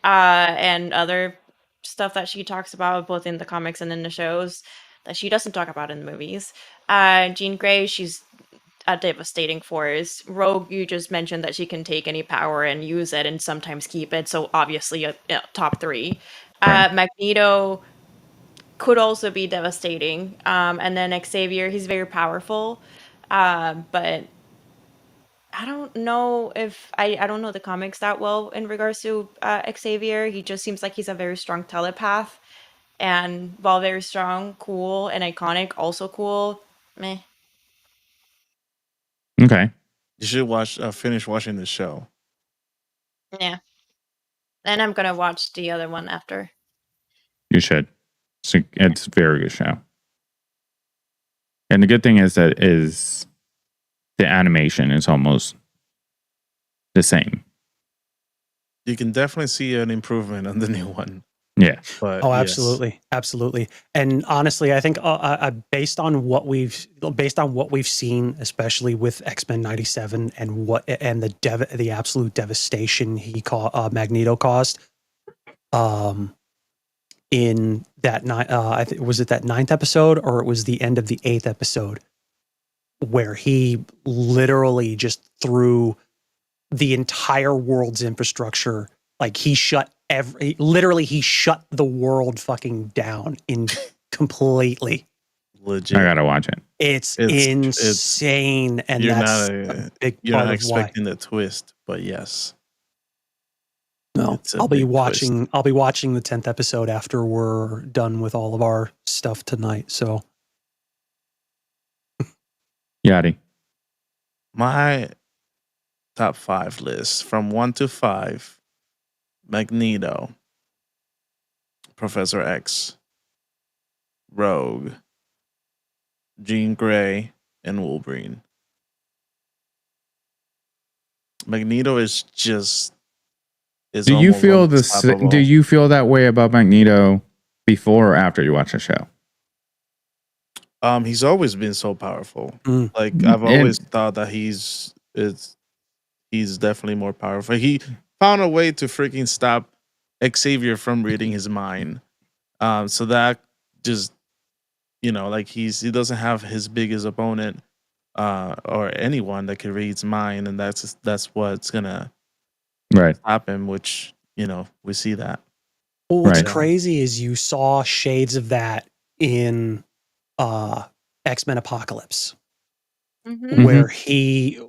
and other stuff that she talks about both in the comics and in the shows that she doesn't talk about in the movies. Jean Grey, she's a devastating force. Rogue, you just mentioned that she can take any power and use it and sometimes keep it, so obviously a top 3. Right. Magneto could also be devastating, and then Xavier, he's very powerful, but I don't know if I don't know the comics that well in regards to Xavier. He just seems like he's a very strong telepath, and while very strong, cool, and iconic, also cool. Meh. Okay. You should finish watching the show. Yeah. And I'm gonna watch the other one after. You should. It's a very good show. And the good thing is that the animation is almost the same. You can definitely see an improvement on the new one. Yeah. But Oh, yes. absolutely. And honestly, I think based on what we've seen, especially with X-Men '97 and the absolute devastation Magneto caused, in that I think was it that 9th episode or it was the end of the 8th episode where he literally just threw the entire world's infrastructure, like he shut the world fucking down completely. Legit. I gotta watch it. It's insane, and you're that's not a big you're part not of why. expecting the twist, but yes. No, It's a I'll be big watching. twist. I'll be watching the 10th episode after we're done with all of our stuff tonight. So, Yadi. My top 5 list from 1 to 5: Magneto, Professor X, Rogue, Jean Grey, and Wolverine. Magneto is just Do you almost feel unstoppable. do you feel that way about Magneto before or after you watch the show? He's always been so powerful. Mm. Like I've always thought that he's definitely more powerful. He found a way to freaking stop Xavier from reading his mind. So that just like he doesn't have his biggest opponent or anyone that can read his mind, and that's what's gonna Right. stop him. Which we see that. well, what's Right. crazy is you saw shades of that in X-Men Apocalypse. Mm-hmm.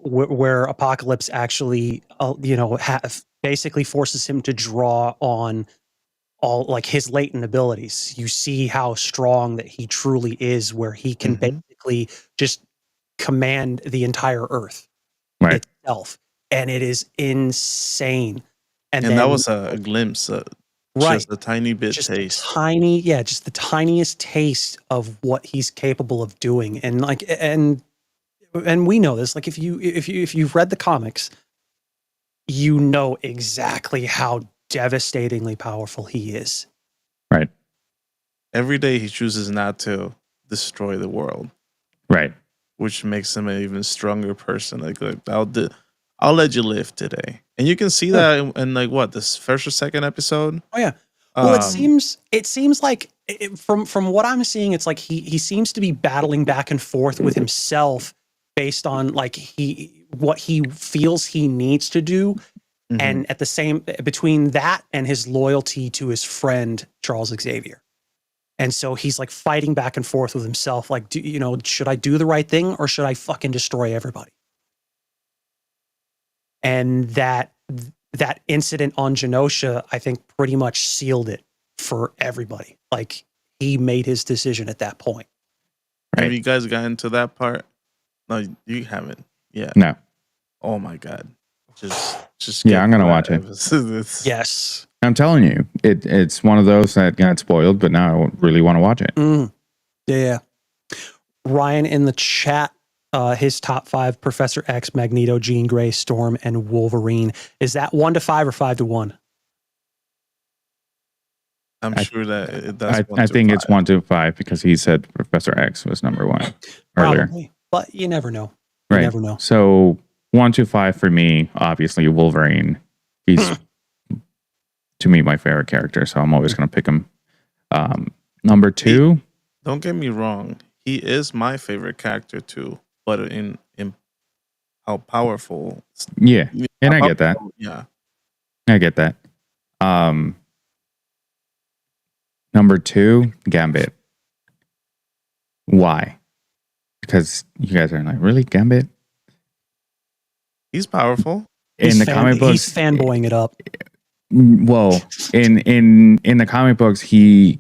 where Apocalypse actually, basically forces him to draw on all like his latent abilities. You see how strong that he truly is, where he can basically just command the entire Earth Right. itself, and it is insane. And then, that was a glimpse Right. Just a tiny bit Just taste. just the tiniest taste of what he's capable of doing. And like, and we know this, like if you've read the comics, you know exactly how devastatingly powerful he is. Right. Every day he chooses not to destroy the world, Right. which makes him an even stronger person. Like I'll let you live today, and you can see that in like what, this first or second episode. Oh yeah. Well, it seems like from what I'm seeing, it's like he seems to be battling back and forth with himself based on like what he feels he needs to do, and at the same between that and his loyalty to his friend Charles Xavier. And so he's like fighting back and forth with himself, like, should I do the right thing or should I fucking destroy everybody? And that incident on Genosha, I think, pretty much sealed it for everybody. Like, he made his decision at that point. Right. Have you guys gotten to that part? No, you haven't. Yeah. No. Oh my god. Just Yeah, I'm gonna watch it. Yes. I'm telling you, it's one of those that got spoiled, but now I really want to watch it. Yeah. Ryan in the chat, his top 5: Professor X, Magneto, Jean Grey, Storm, and Wolverine. Is that 1 to 5 or 5 to 1? I'm sure that's I think it's 1 to 5 because he said Professor X was number 1 earlier. Probably, but you never know. Right. You never know. So 1 to 5 for me, obviously Wolverine. He's to me my favorite character, so I'm always going to pick him. Number 2. Don't get me wrong, he is my favorite character too, but in how powerful. Yeah, and I get that. Yeah, I get that. Number 2, Gambit. Why? Because you guys are like, really, Gambit? he's powerful. In the comic books, he's fanboying it up. well, in the comic books, he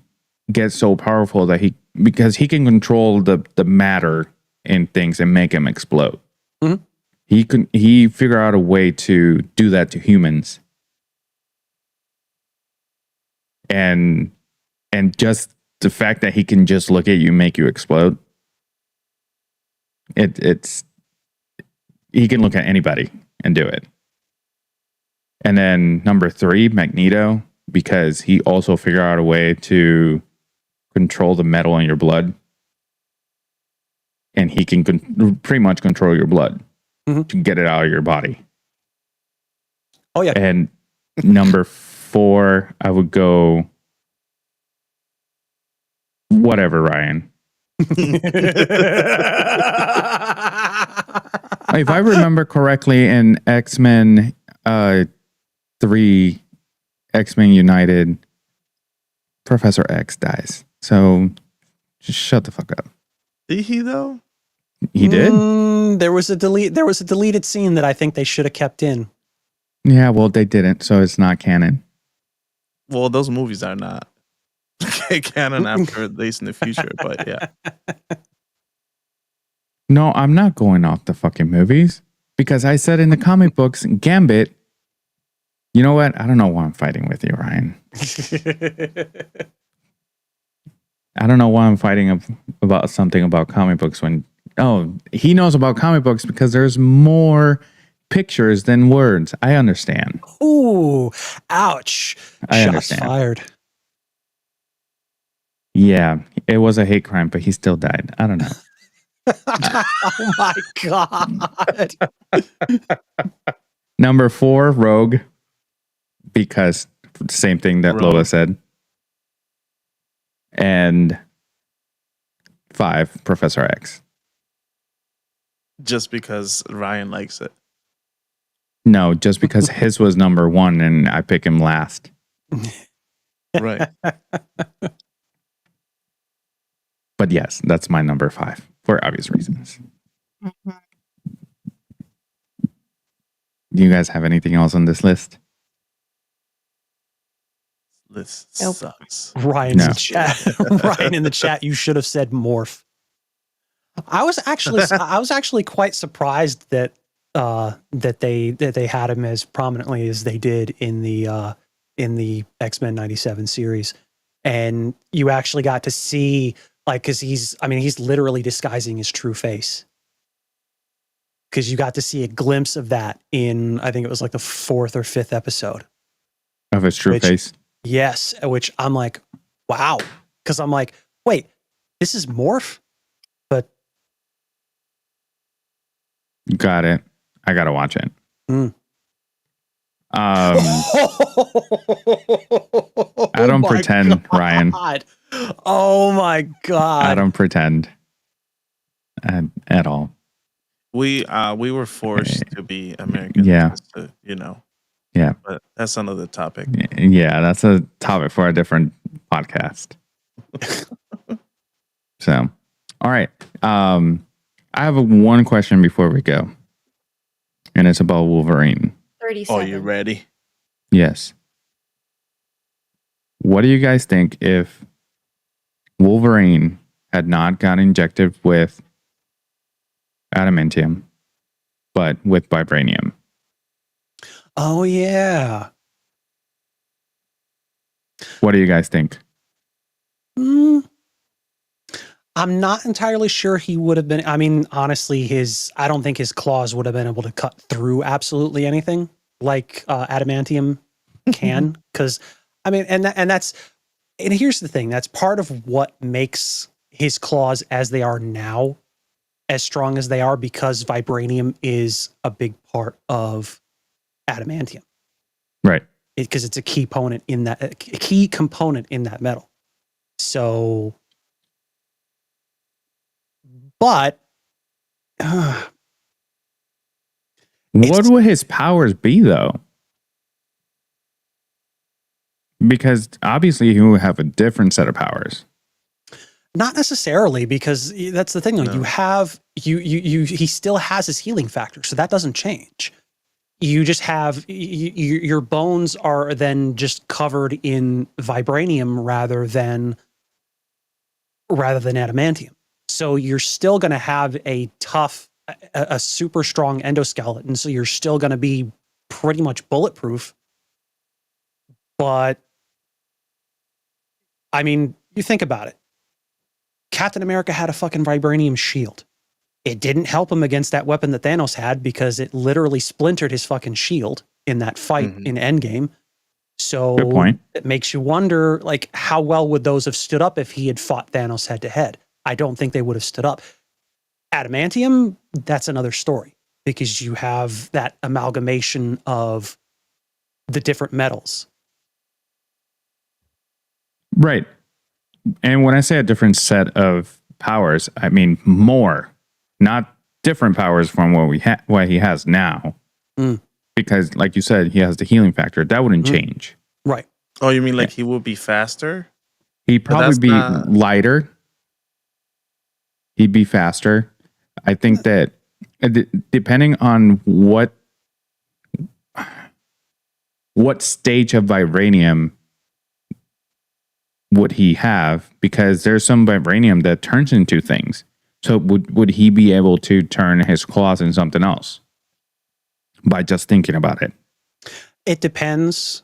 gets so powerful that because he can control the matter in things and make them explode. Mhm. He figure out a way to do that to humans, and just the fact that he can just look at you, make you explode. It's he can look at anybody and do it. And then number 3, Magneto, because he also figured out a way to control the metal in your blood. And he can pretty much control your blood to get it out of your body. Oh, yeah. And number 4, I would go whatever, Ryan. If I remember correctly, in X-Men 3, X-Men United, Professor X dies. So just shut the fuck up. Did he though? He did? There was a deleted scene that I think they should have kept in. Yeah, well, they didn't, so it's not canon. Well, those movies are not canon after Days in the Future, but yeah. No, I'm not going off the fucking movies because I said in the comic books, Gambit. You know what? I don't know why I'm fighting with you, Ryan. I don't know why I'm fighting about something about comic books when, he knows about comic books because there's more pictures than words. I understand. Ooh, ouch. I Shots understand. fired. Yeah, it was a hate crime, but he still died. I don't know. Oh my God. Number 4, Rogue, because same thing that Lola said. And 5, Professor X. Just because Ryan likes it. No, just because his was number 1 and I pick him last. Right. But yes, that's my number 5 for obvious reasons. Do you guys have anything else on this list? This Nope. sucks. Ryan in the chat. Ryan in the chat, you should have said morph. I was actually quite surprised that they had him as prominently as they did in the in the X-Men 97 series. And you actually got to see, like, because he's literally disguising his true face. Because you got to see a glimpse of that in, I think it was like the 4th or 5th episode. Of his true face? Yes, which I'm like, wow. Because I'm like, wait, this is Morph? But got it. I gotta watch it. I don't pretend, Ryan. Oh my God. I don't pretend at all. We were forced to be Americans. Yeah. To, Yeah. But that's another topic. Yeah, that's a topic for a different podcast. So, all right. I have one question before we go. And it's about Wolverine. 37. Oh, you ready? Yes. What do you guys think if Wolverine had not got injected with adamantium, but with vibranium? Oh, yeah. What do you guys think? I'm not entirely sure he would have been. I mean, honestly, I don't think his claws would have been able to cut through absolutely anything like adamantium can. Because, I mean, and here's the thing. That's part of what makes his claws as they are now as strong as they are, because vibranium is a big part of adamantium. Right. Because it's a key component in that metal. So, but what would his powers be, though? Because obviously he would have a different set of powers. not necessarily, because that's the thing. Though. No. You have he still has his healing factor, so that doesn't change. You just have your bones are then just covered in vibranium rather than adamantium. So you're still going to have a super strong endoskeleton. So you're still going to be pretty much bulletproof. But I mean, you think about it. Captain America had a fucking vibranium shield. It didn't help him against that weapon that Thanos had, because it literally splintered his fucking shield in that fight in Endgame. So good point. It makes you wonder, like, how well would those have stood up if he had fought Thanos head to head? I don't think they would have stood up. Adamantium, that's another story, because you have that amalgamation of the different metals. Right. And when I say a different set of powers, I mean more, not different powers from what he has now. Because, like you said, he has the healing factor. That wouldn't change. Right. Oh, you mean like he will be faster? He'd probably be lighter. He'd be faster. I think that depending on what stage of vibranium would he have, because there's some vibranium that turns into things. So would he be able to turn his claws into something else by just thinking about it? It depends.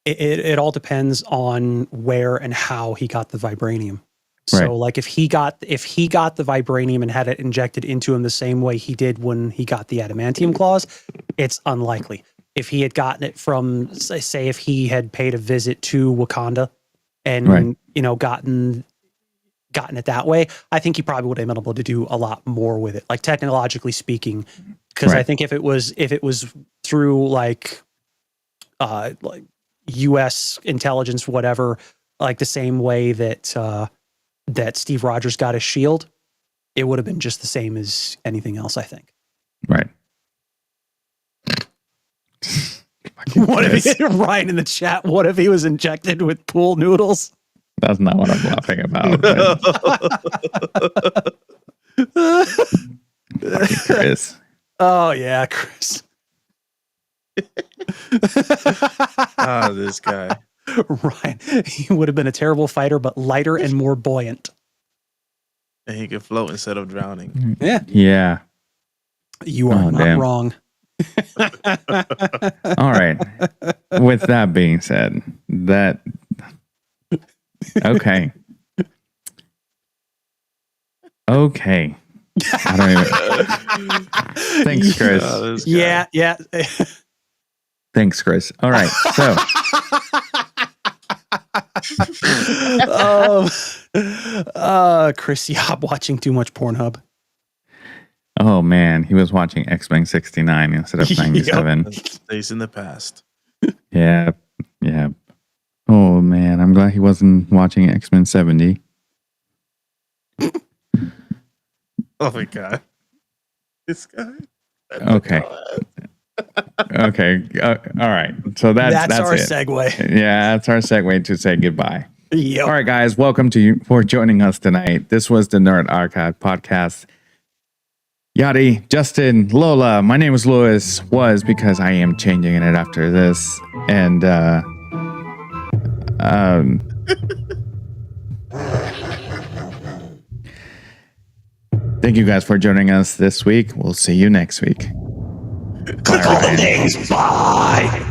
It all depends on where and how he got the vibranium. So, Right. like, if he got the vibranium and had it injected into him the same way he did when he got the adamantium claws, it's unlikely. If he had gotten it from, say, if he had paid a visit to Wakanda and Right. gotten it that way, I think he probably would have been able to do a lot more with it, like technologically speaking. Because Right. I think if it was through like U.S. intelligence, whatever, like the same way that Steve Rogers got his shield, it would have been just the same as anything else, I think. Right. What if Ryan in the chat? What if he was injected with pool noodles? That's not what I'm laughing about. Fucking Chris. Oh yeah, Chris. Oh, this guy. Ryan, he would have been a terrible fighter, but lighter and more buoyant. And he could float instead of drowning. Yeah, Yeah. you are Oh, not damn. wrong. All right. With that being said, That okay. Okay. I don't even. Thanks, Chris. Oh, this guy. Yeah. Thanks, Chris. All right. So Chris Yob watching too much Pornhub. oh man, he was watching X-Men 69 instead of 97. It stays in the past. Yeah. Yeah. Oh man, I'm glad he wasn't watching X-Men 70. Oh my god. This guy. Okay. Okay. All right. So that's our it. segue. Yeah, that's our segue to say goodbye. Yep. All right, guys, welcome to you for joining us tonight. This was the Nerd Archive podcast. Yadi, Justin, Lola, my name is Louis, was because I am changing it after this. And thank you guys for joining us this week. We'll see you next week. Bye, Ryan. Bye.